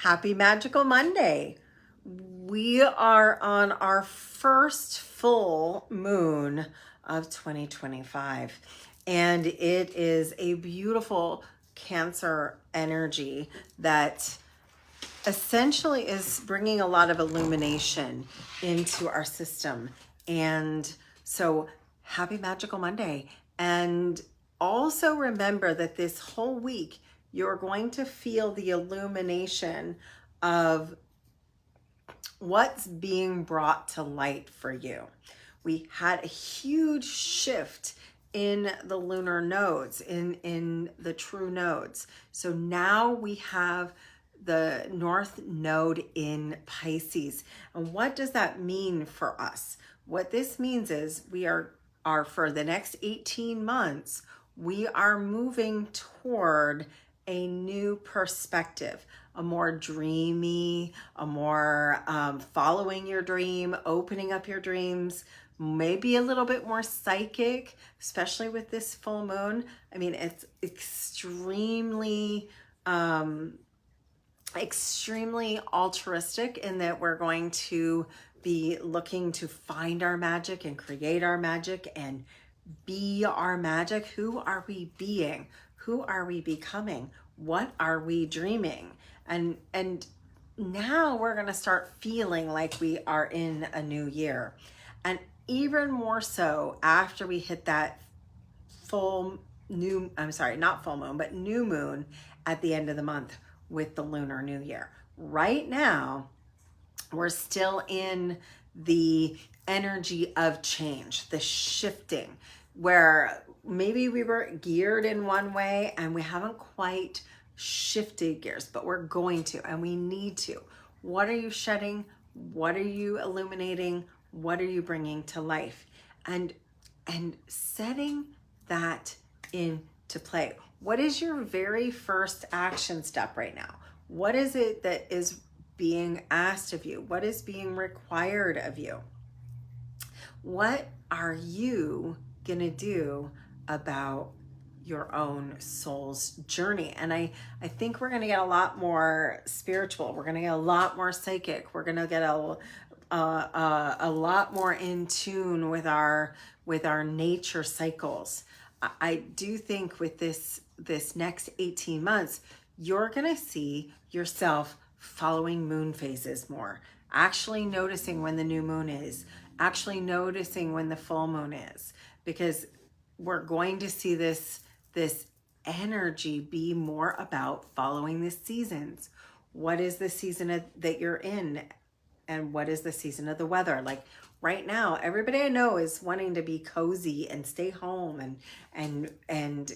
Happy Magical Monday. We are on our first full moon of 2025, and it is a beautiful Cancer energy that essentially is bringing a lot of illumination into our system. And so happy Magical Monday. And also remember that this whole week, you're going to feel the illumination of what's being brought to light for you. We had a huge shift in the lunar nodes, in the true nodes. So now we have the North Node in Pisces. And what does that mean for us? What this means is we are for the next 18 months, we are moving toward a new perspective, a more dreamy, a more following your dream, opening up your dreams, maybe a little bit more psychic, especially with this full moon. I mean, it's extremely altruistic in that we're going to be looking to find our magic and create our magic and be our magic. Who are we being? Who are we becoming? What are we dreaming? And now we're going to start feeling like we are in a new year. And even more so after we hit that new moon at the end of the month with the Lunar New Year. Right now, we're still in the energy of change, the shifting, where maybe we were geared in one way and we haven't quite shifted gears, but we're going to, and we need to. What are you shedding? What are you illuminating? What are you bringing to life? And setting that into play. What is your very first action step right now? What is it that is being asked of you? What is being required of you? What are you going to do about your own soul's journey? And I think we're going to get a lot more spiritual. We're going to get a lot more psychic. We're going to get a lot more in tune with our nature cycles. I do think with this next 18 months, you're going to see yourself following moon phases more, actually noticing when the new moon is, actually noticing when the full moon is, because we're going to see this energy be more about following the seasons. What is the season that you're in? And what is the season of the weather? Like right now, everybody I know is wanting to be cozy and stay home and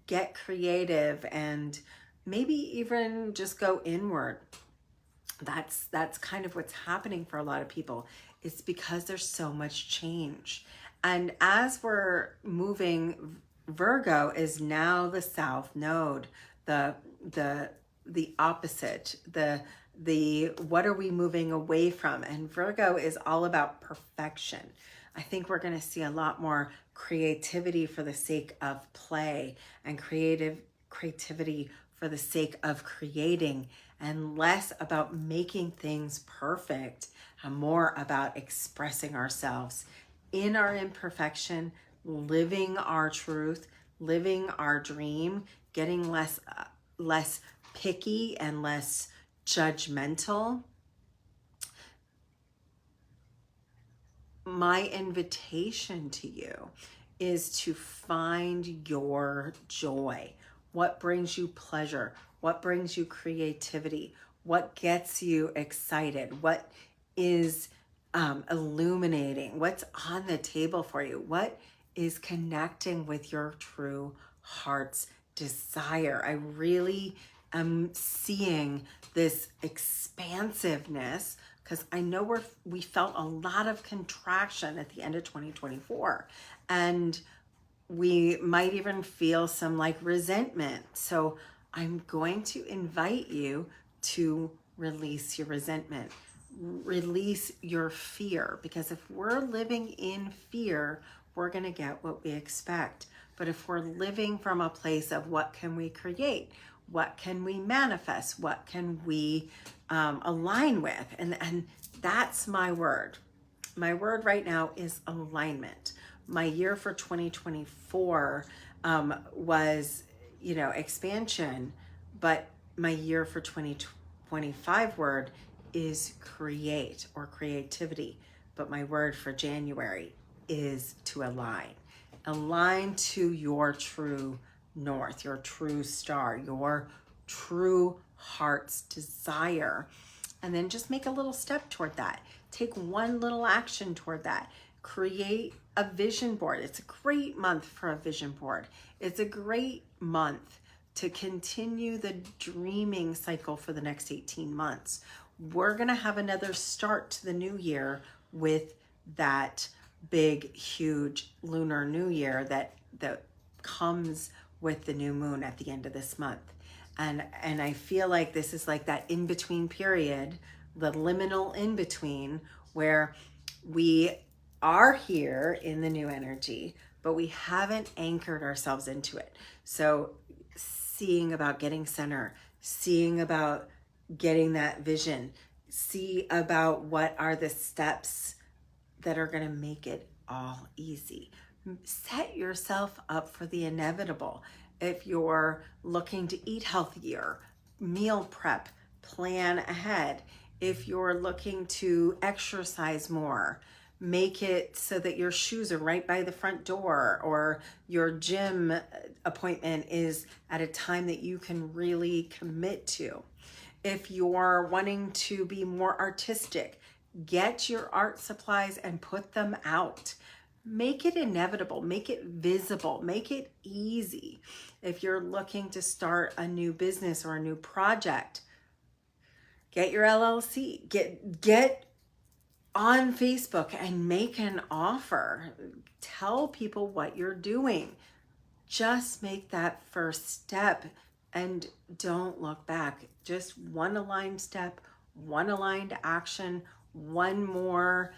get creative and maybe even just go inward. That's kind of what's happening for a lot of people. It's because there's so much change. And as we're moving, Virgo is now the South Node, the opposite, the what are we moving away from? And Virgo is all about perfection. I think we're going to see a lot more creativity for the sake of play and creativity for the sake of creating, and less about making things perfect and more about expressing ourselves in our imperfection, living our truth, living our dream, getting less picky and less judgmental. My invitation to you is to find your joy. What brings you pleasure? What brings you creativity? What gets you excited? What is illuminating? What's on the table for you? What is connecting with your true heart's desire? I really am seeing this expansiveness, because I know we felt a lot of contraction at the end of 2024, and we might even feel some like resentment. So I'm going to invite you to release your resentment, release your fear, because if we're living in fear, we're going to get what we expect. But if we're living from a place of what can we create, What can we manifest? What can we align with? And that's my word. My word right now is alignment. My year for 2024 was, expansion, but my year for 2025 word is create or creativity. But my word for January is to align. Align to your true north, your true star, your true heart's desire. And then just make a little step toward that. Take one little action toward that. Create a vision board. It's a great month for a vision board. It's a great month to continue the dreaming cycle for the next 18 months. We're going to have another start to the new year with that big, huge lunar new year that comes with the new moon at the end of this month. And I feel like this is like that in-between period, the liminal in-between, where we are here in the new energy, but we haven't anchored ourselves into it. So seeing about getting center, seeing about getting that vision, see about what are the steps that are going to make it all easy. Set yourself up for the inevitable. If you're looking to eat healthier, meal prep, plan ahead. If you're looking to exercise more, make it so that your shoes are right by the front door, or your gym appointment is at a time that you can really commit to. If you're wanting to be more artistic, get your art supplies and put them out. Make it inevitable, make it visible, make it easy. If you're looking to start a new business or a new project, get your LLC, get on Facebook and make an offer. Tell people what you're doing. Just make that first step and don't look back. Just one aligned step, one aligned action, one more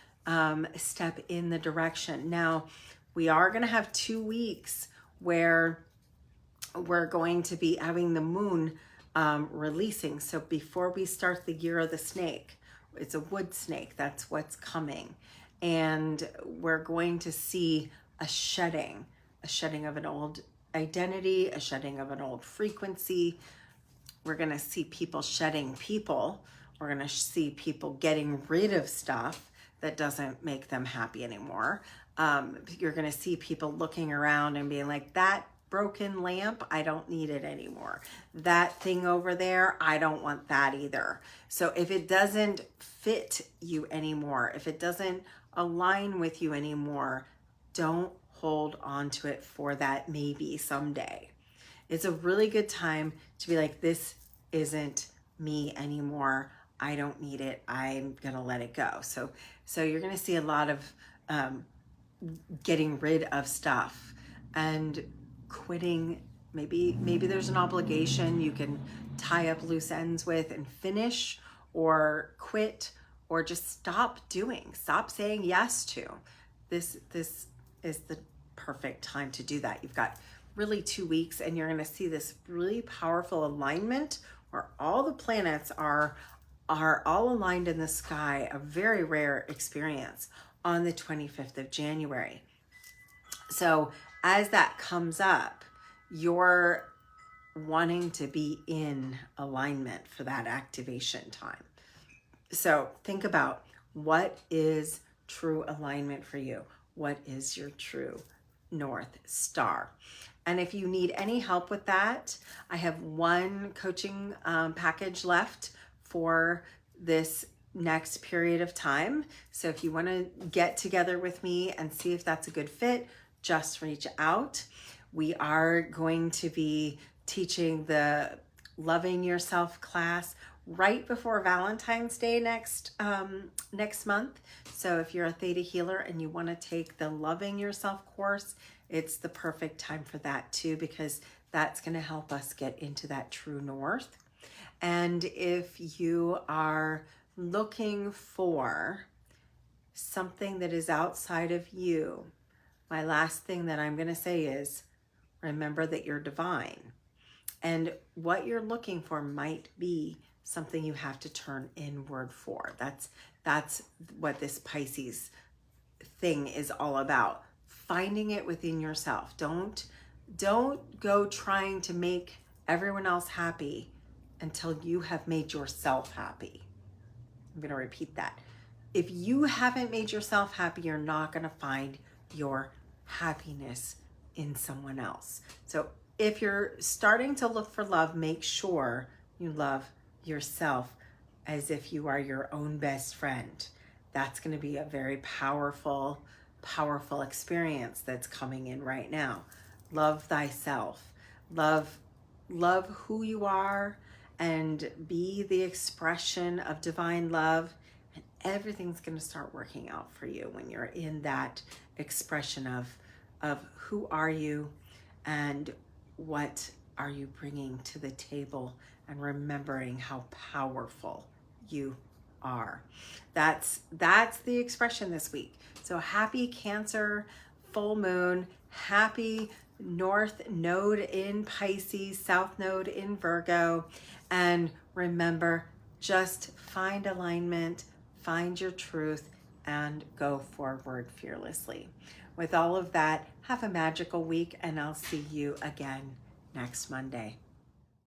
step in the direction. Now, we are going to have 2 weeks where we're going to be having the moon releasing. So before we start the year of the snake, it's a wood snake, that's what's coming. And we're going to see a shedding of an old identity, a shedding of an old frequency. We're going to see people shedding people. We're going to see people getting rid of stuff that doesn't make them happy anymore. You're going to see people looking around and being like, that broken lamp, I don't need it anymore. That thing over there, I don't want that either. So if it doesn't fit you anymore, if it doesn't align with you anymore, don't hold on to it for that maybe someday. It's a really good time to be like, this isn't me anymore. I don't need it. I'm gonna let it go. So you're gonna see a lot of getting rid of stuff and quitting. Maybe there's an obligation you can tie up loose ends with and finish, or quit, or just stop saying yes to. This is the perfect time to do that. You've got really 2 weeks, and you're going to see this really powerful alignment where all the planets are all aligned in the sky, a very rare experience on the 25th of January. So as that comes up, you're wanting to be in alignment for that activation time. So think about, what is true alignment for you? What is your true North Star? And if you need any help with that, I have one coaching package left for this next period of time. So if you want to get together with me and see if that's a good fit, just reach out. We are going to be teaching the Loving Yourself class right before Valentine's Day next month. So if you're a Theta Healer and you want to take the Loving Yourself course, it's the perfect time for that too, because that's going to help us get into that true north. And if you are looking for something that is outside of you, my last thing that I'm going to say is, remember that you're divine. And what you're looking for might be something you have to turn inward for. That's what this Pisces thing is all about. Finding it within yourself. Don't go trying to make everyone else happy until you have made yourself happy. I'm going to repeat that. If you haven't made yourself happy, you're not going to find your happiness in someone else. So if you're starting to look for love, make sure you love yourself as if you are your own best friend. That's going to be a very powerful experience that's coming in right now. Love thyself. Love who you are, and be the expression of divine love, and everything's going to start working out for you when you're in that expression of who are you and what are you bringing to the table, and remembering how powerful you are. That's the expression this week. So happy Cancer full moon, happy North Node in Pisces, South Node in Virgo. And remember, just find alignment, find your truth, and go forward fearlessly. With all of that, have a magical week, and I'll see you again next Monday.